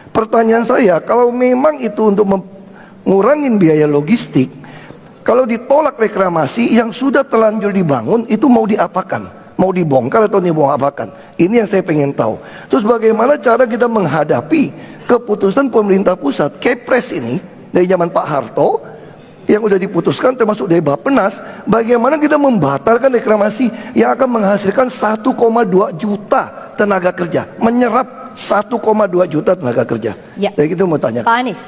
Pertanyaan saya, kalau memang itu untuk mengurangi biaya logistik, kalau ditolak reklamasi yang sudah terlanjur dibangun itu mau diapakan? Mau dibongkar atau diapakan? Ini yang saya pengen tahu. Terus bagaimana cara kita menghadapi keputusan pemerintah pusat Kepres ini dari zaman Pak Harto yang udah diputuskan, termasuk dari Bappenas, bagaimana kita membatalkan reklamasi yang akan menghasilkan 1,2 juta tenaga kerja, menyerap 1,2 juta tenaga kerja. Ya. Jadi itu mau tanya. Pak Anies.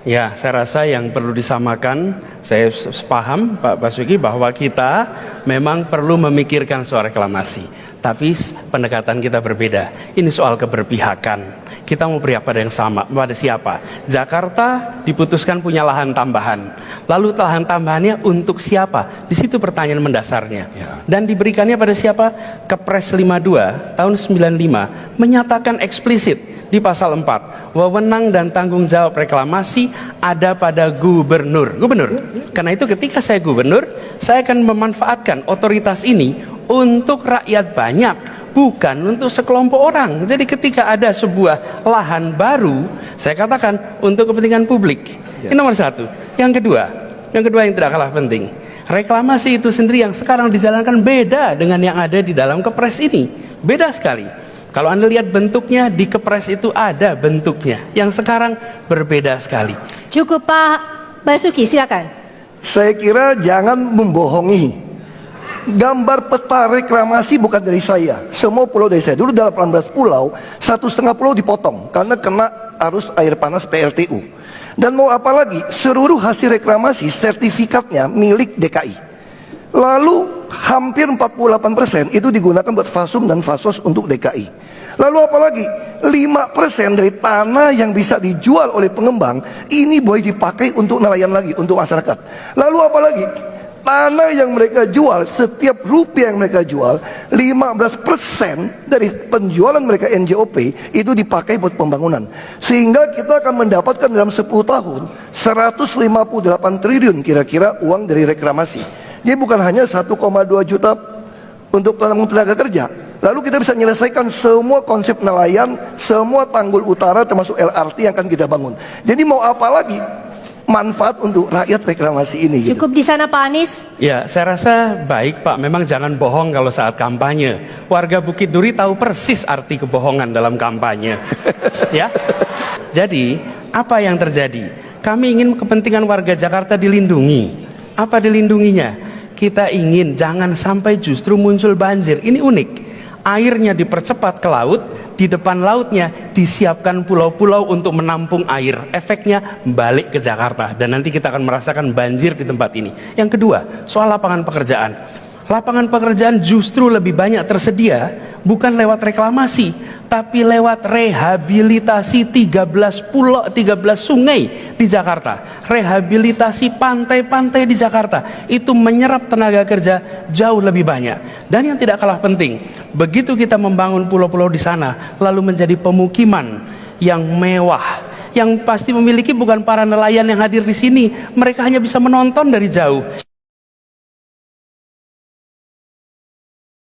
Ya, saya rasa yang perlu disamakan, saya paham Pak Basuki bahwa kita memang perlu memikirkan soal reklamasi, tapi pendekatan kita berbeda. Ini soal keberpihakan. Kita mau beri pada yang sama, pada siapa? Jakarta diputuskan punya lahan tambahan. Lalu lahan tambahannya untuk siapa? Di situ pertanyaan mendasarnya. Dan diberikannya pada siapa? Kepres 52 tahun 95 menyatakan eksplisit di pasal 4, wewenang dan tanggung jawab reklamasi ada pada gubernur. Karena itu ketika saya gubernur, saya akan memanfaatkan otoritas ini untuk rakyat banyak, bukan untuk sekelompok orang. Jadi ketika ada sebuah lahan baru, saya katakan untuk kepentingan publik. Ini nomor satu. Yang kedua yang tidak kalah penting, reklamasi itu sendiri yang sekarang dijalankan beda dengan yang ada di dalam Kepres ini. Beda sekali. Kalau Anda lihat bentuknya, di Kepres itu ada bentuknya, yang sekarang berbeda sekali. Cukup Pak Basuki, silakan. Saya kira jangan membohongi. Gambar peta reklamasi bukan dari saya, semua pulau dari saya. Dulu dalam 18 pulau, 1,5 pulau dipotong karena kena arus air panas PLTU. Dan mau apa lagi, seluruh hasil reklamasi sertifikatnya milik DKI. Lalu hampir 48% itu digunakan buat fasum dan fasos untuk DKI. Lalu apalagi 5% dari tanah yang bisa dijual oleh pengembang ini boleh dipakai untuk nelayan lagi, untuk masyarakat. Lalu apalagi tanah yang mereka jual, setiap rupiah yang mereka jual 15% dari penjualan mereka NJOP itu dipakai buat pembangunan. Sehingga kita akan mendapatkan dalam 10 tahun 158 triliun kira-kira uang dari reklamasi. Jadi bukan hanya 1,2 juta untuk tenaga kerja. Lalu kita bisa menyelesaikan semua konsep nelayan, semua tanggul utara termasuk LRT yang akan kita bangun. Jadi mau apa lagi manfaat untuk rakyat reklamasi ini gitu. Cukup di sana Pak Anies. Ya, saya rasa baik Pak, memang jangan bohong kalau saat kampanye. Warga Bukit Duri tahu persis arti kebohongan dalam kampanye. Ya. Jadi, apa yang terjadi? Kami ingin kepentingan warga Jakarta dilindungi. Apa dilindunginya? Kita ingin jangan sampai justru muncul banjir. Ini unik. Airnya dipercepat ke laut, di depan lautnya disiapkan pulau-pulau untuk menampung air. Efeknya balik ke Jakarta dan nanti kita akan merasakan banjir di tempat ini. Yang kedua, soal lapangan pekerjaan. Lapangan pekerjaan justru lebih banyak tersedia bukan lewat reklamasi, tapi lewat rehabilitasi 13 pulau, 13 sungai di Jakarta. Rehabilitasi pantai-pantai di Jakarta itu menyerap tenaga kerja jauh lebih banyak. Dan yang tidak kalah penting, begitu kita membangun pulau-pulau di sana lalu menjadi pemukiman yang mewah, yang pasti memiliki bukan para nelayan yang hadir di sini, mereka hanya bisa menonton dari jauh.